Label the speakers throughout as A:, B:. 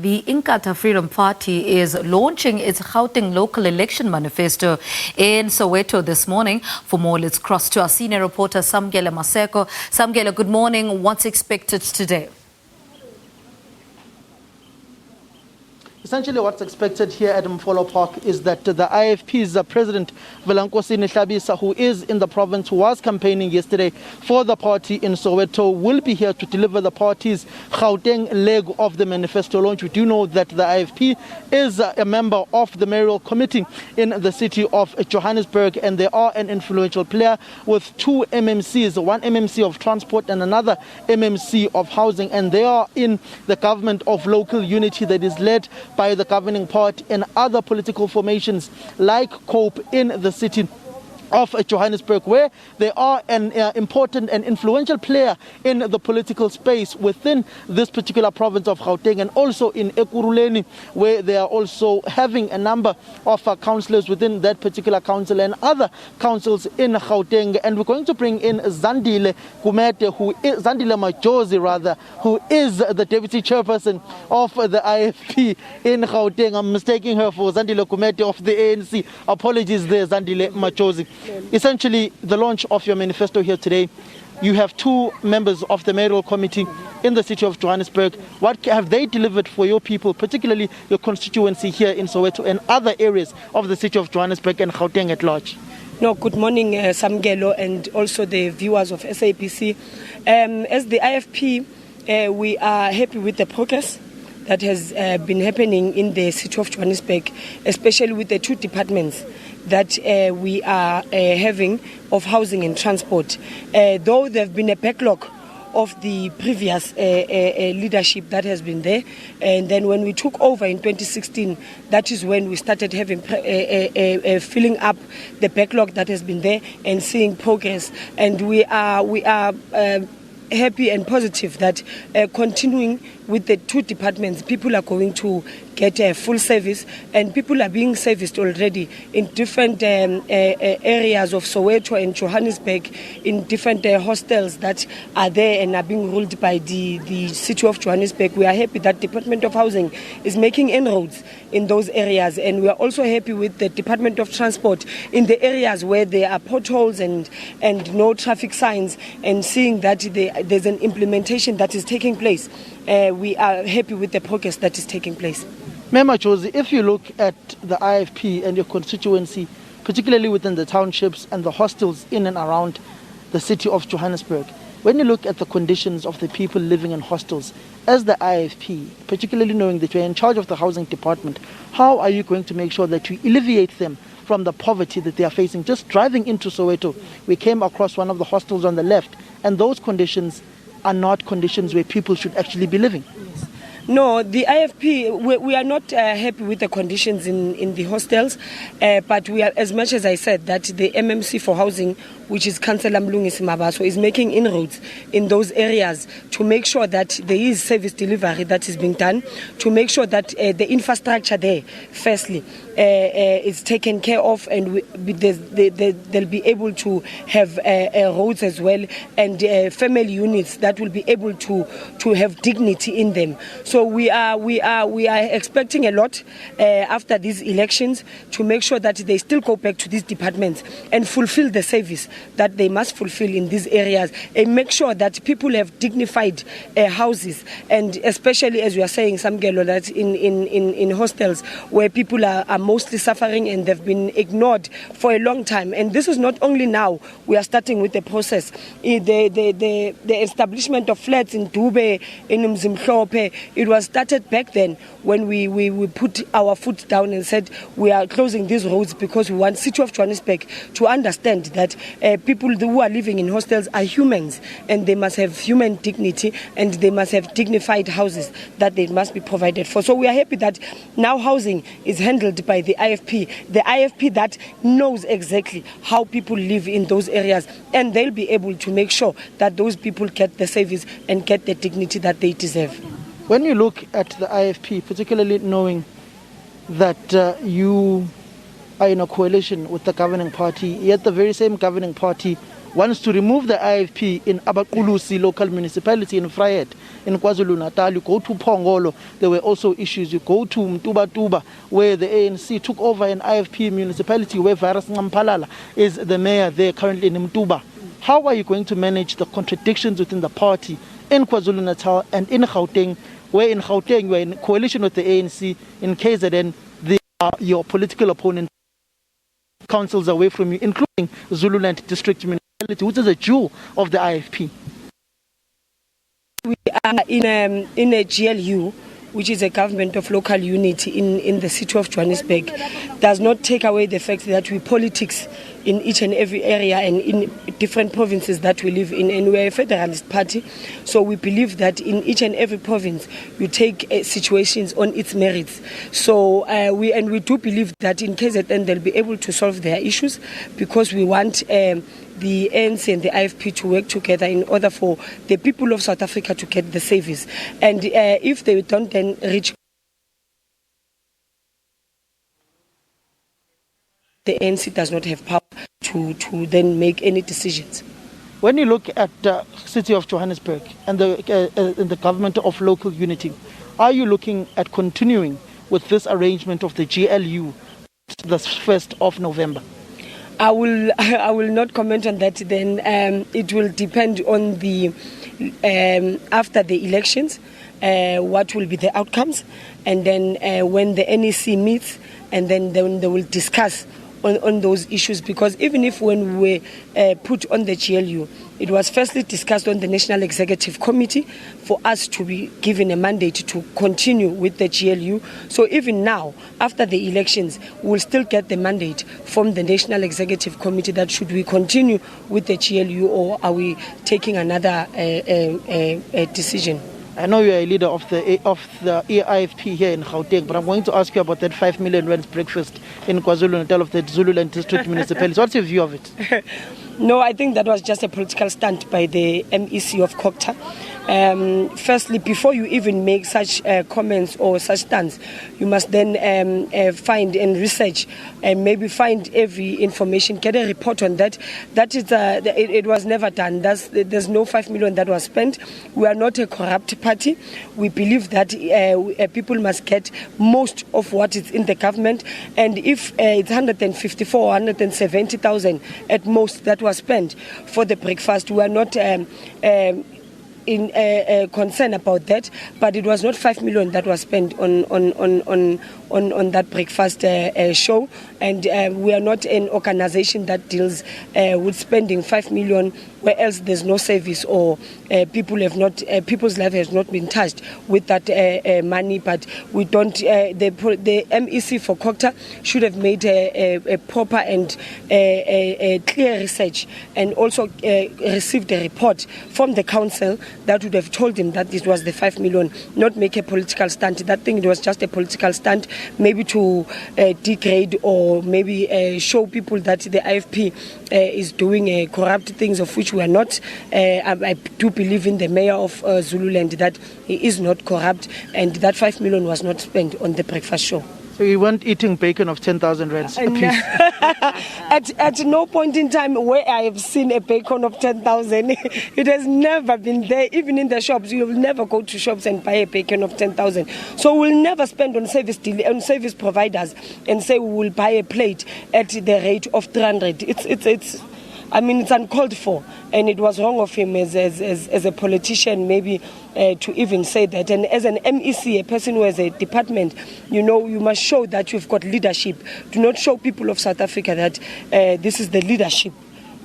A: The Inkatha Freedom Party is launching its Gauteng Local Election Manifesto in Soweto this morning. For more, let's cross to our senior reporter, Samkele Maseko. Samkele, good morning. What's expected today?
B: Essentially, what's expected here at Mfolo Park is that the IFP's president, Velankosini Hlabisa, who is in the province, who was campaigning yesterday for the party in Soweto, will be here to deliver the party's Gauteng leg of the manifesto launch. We do know that the IFP is a member of the mayoral committee in the city of Johannesburg, and they are an influential player with two MMCs, one MMC of transport and another MMC of housing, and they are in the government of local unity that is led by the governing party and other political formations like COPE in the city of Johannesburg, where they are an important and influential player in the political space within this particular province of Gauteng, and also in Ekurhuleni, where they are also having a number of councillors within that particular council and other councils in Gauteng. And we're going to bring in Zandile Majozi rather, who is the deputy chairperson of the IFP in Gauteng. I'm mistaking her for Zandile Kumete of the ANC. Apologies there, Zandile Majozi. Essentially, the launch of your manifesto here today, you have two members of the mayoral committee in the city of Johannesburg. What have they delivered for your people, particularly your constituency here in Soweto and other areas of the city of Johannesburg and Gauteng at large?
C: No, good morning, Samkele, and also the viewers of SABC. As the IFP, we are happy with the progress that has been happening in the city of Johannesburg, especially with the two departments that we are having of housing and transport. Though there have been a backlog of the previous leadership that has been there, and then when we took over in 2016, that is when we started having filling up the backlog that has been there and seeing progress. And we are happy and positive that continuing with the two departments, people are going to get a full service, and people are being serviced already in different areas of Soweto and Johannesburg, in different hostels that are there and are being ruled by the city of Johannesburg. We are happy that Department of Housing is making inroads in those areas, and we are also happy with the Department of Transport in the areas where there are potholes and no traffic signs, and seeing that there's an implementation that is taking place. We are happy with the progress that is taking place.
B: Mema Josie, if you look at the IFP and your constituency, particularly within the townships and the hostels in and around the city of Johannesburg, when you look at the conditions of the people living in hostels, as the IFP, particularly knowing that you're in charge of the housing department, how are you going to make sure that you alleviate them from the poverty that they are facing? Just driving into Soweto, we came across one of the hostels on the left, and those conditions are not conditions where people should actually be living.
C: Yes. No, the IFP, we are not happy with the conditions in the hostels, but we are, as much as I said, that the MMC for housing, which is Councillor Mlungisi Mabaso, is making inroads in those areas to make sure that there is service delivery that is being done, to make sure that the infrastructure there, firstly, is taken care of, and they'll be able to have roads as well, and family units that will be able to have dignity in them. So we are expecting a lot after these elections to make sure that they still go back to these departments and fulfill the service that they must fulfill in these areas, and make sure that people have dignified houses, and especially, as we are saying, Samkele, that in hostels where people are mostly suffering and they've been ignored for a long time. And this is not only now, we are starting with the process. The establishment of flats in Dube, in Mzimhlope, it was started back then when we put our foot down and said we are closing these roads because we want City of Johannesburg to understand that people who are living in hostels are humans, and they must have human dignity, and they must have dignified houses that they must be provided for. So we are happy that now housing is handled by the IFP that knows exactly how people live in those areas, and they'll be able to make sure that those people get the service and get the dignity that they deserve.
B: When you look at the IFP, particularly knowing that you are in a coalition with the governing party, yet the very same governing party wants to remove the IFP in Abaqulusi local municipality in Vryheid, in KwaZulu-Natal. You go to Phongolo, there were also issues. You go to Mtuba, where the ANC took over an IFP municipality, where Virus Ngampalala is the mayor there currently in Mtuba. How are you going to manage the contradictions within the party in KwaZulu-Natal and in Gauteng, where in Gauteng you are in coalition with the ANC, in KZN, your political opponent councils away from you, including Zululand District Municipality, which is a jewel of the IFP?
C: We are in a GLU, which is a government of local unity in the city of Johannesburg. Does not take away the fact that we politics in each and every area and in different provinces that we live in, and we are a federalist party, so we believe that in each and every province you take situations on its merits. So we do believe that in KZN they'll be able to solve their issues, because we want the ANC and the IFP to work together in order for the people of South Africa to get the service. And if they don't then reach, the ANC does not have power to then make any decisions.
B: When you look at the city of Johannesburg and the government of local unity, are you looking at continuing with this arrangement of the GLU the 1st of November?
C: I will not comment on that. Then it will depend on the after the elections, what will be the outcomes, and then when the NEC meets, and then they will discuss on those issues. Because even if when we put on the GLU, it was firstly discussed on the National Executive Committee for us to be given a mandate to continue with the GLU. So even now, after the elections, we'll still get the mandate from the National Executive Committee that should we continue with the GLU or are we taking another decision.
B: I know you are a leader of the IFP here in Gauteng, but I'm going to ask you about that 5 million rand breakfast in KwaZulu-Natal of the Zululand District Municipality. What's your view of it?
C: No, I think that was just a political stunt by the MEC of Kokta. Firstly, before you even make such comments or such stunts, you must then find and research and maybe find every information, get a report on that. That is, it was never done. There's no 5 million that was spent. We are not a corrupt party. We believe that people must get most of what is in the government. And if it's 154 or 170,000 at most that was spent for the breakfast, we are not in concern about that, but it was not 5 million that was spent on that breakfast show, and we are not an organization that deals with spending 5 million where else there's no service or people's life has not been touched with that money. But we don't. The MEC for Kokta should have made a proper and a clear research, and also received a report from the council that would have told him that this was the 5 million, not make a political stunt. That thing, it was just a political stunt, maybe to degrade or maybe show people that the IFP is doing corrupt things, of which we are not. I do believe in the mayor of Zululand that he is not corrupt, and that 5 million was not spent on the breakfast show.
B: So you weren't eating bacon of 10,000 rands a piece?
C: At no point in time where I have seen a bacon of 10,000, it has never been there. Even in the shops, you will never go to shops and buy a bacon of 10,000. So we'll never spend on service providers and say we will buy a plate at the rate of 300. It's uncalled for, and it was wrong of him as a politician maybe to even say that. And as an MEC, a person who has a department, you must show that you've got leadership. Do not show people of South Africa that this is the leadership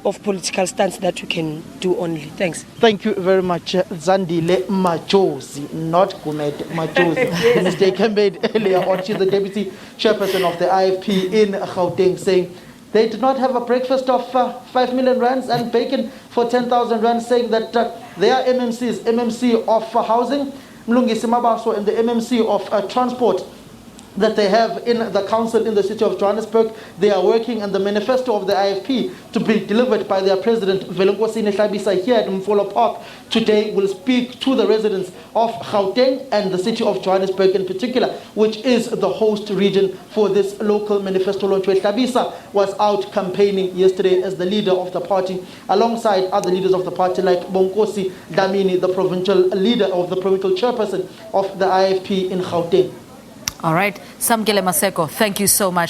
C: of political stance that you can do only. Thanks.
B: Thank you very much, Zandile Majosi, not Gumed Majosi. The mistake I made earlier on. She's the deputy chairperson of the IFP in Gauteng, saying they did not have a breakfast of 5 million rands and bacon for 10,000 rands, saying that they are MMC of housing, Mlungisi Mabaso, and the MMC of transport that they have in the council in the city of Johannesburg. They are working on the manifesto of the IFP to be delivered by their president, Velonkosini Hlabisa, here at Mfolo Park. Today will speak to the residents of Gauteng and the city of Johannesburg in particular, which is the host region for this local manifesto launch, where Hlabisa was out campaigning yesterday as the leader of the party, alongside other leaders of the party like Bonkosi Dlamini, the provincial leader of the provincial chairperson of the IFP in Gauteng.
A: All right, Samkele Maseko, thank you so much.